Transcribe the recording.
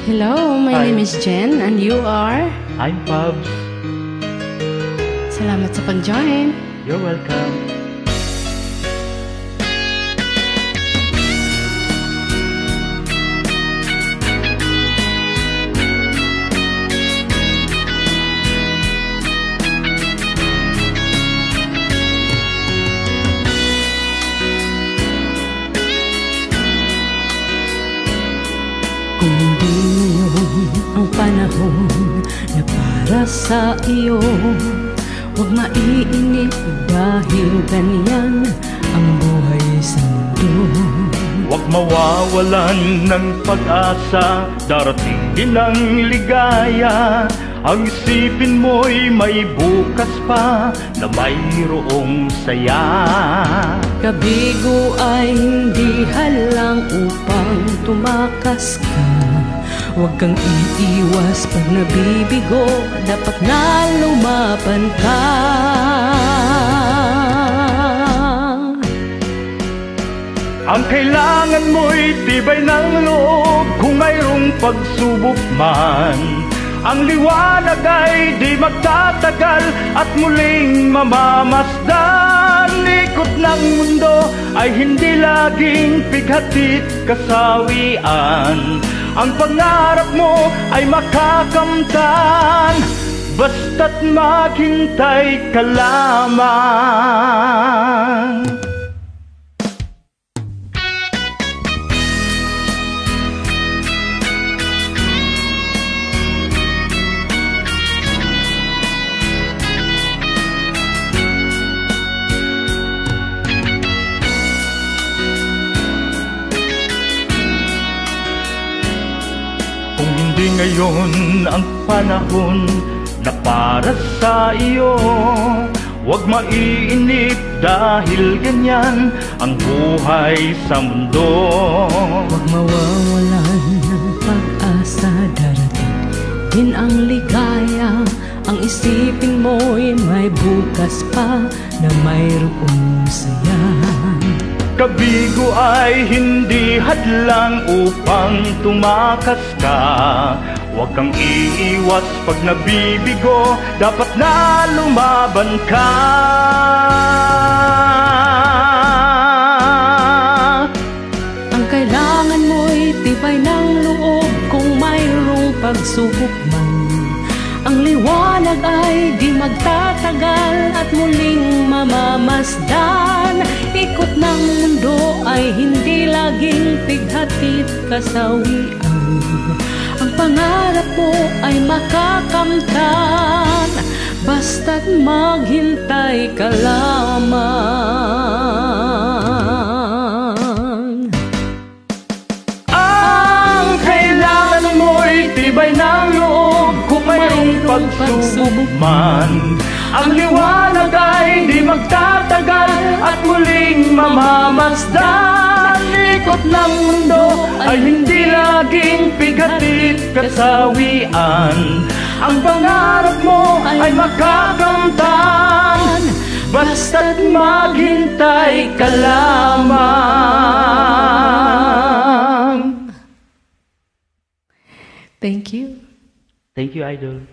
Hello, my Hi. name is Jen and you are? I'm Pubs. Salamat sa pag-join. You're welcome. Kung hindi ngayon ang panahon na para sa iyo, huwag maiinip dahil ganyan ang buhay sa mundo. Huwag mawawalan ng pag-asa, darating din ang ligaya. Ang isipin mo'y may bukas pa na mayroong saya. Kabigo ay hindi halang upang tumakas ka. Huwag kang iiwas pag nabibigo, dapat na lumaban ka. Ang kailangan mo'y tibay ng loob kung mayroong pagsubok man. Ang liwanag ay di magtatagal at muling mamamasdan. Ikot ng mundo ay hindi laging pighatid kasawian. Ang pangarap mo ay makakamtan, basta't maghintay ka lamang. Kung hindi ngayon ang panahon na para sa iyo, huwag maiinip dahil ganyan ang buhay sa mundo. Huwag mawawalan ng pag-asa, darating din ang ligaya. Ang isipin mo'y may bukas pa na mayroong saya. Kabigo ay hindi hadlang upang tumakas ka. Huwag kang iiwas pag nabibigo, dapat na lumaban ka. Ang kailangan mo'y tibay ng loob kung mayroong pagsubok man. Ang liwanag ay di magtatagal at muling mamamasdan. Ikot ng mundo ay hindi laging pighatid kasawian. Ang pangarap mo ay makakamtan, basta't maghintay ka lamang. Ang kailangan mo'y tibay ng loob kung mayroong pagsubok man. Ang liwanag ay di magtatagal at muling mamamasdan. Ikot ng mundo ay hindi laging pighatid kasawian. Ang pangarap mo ay makakamtan, basta't maghintay ka lamang. Thank you. Thank you, Idol.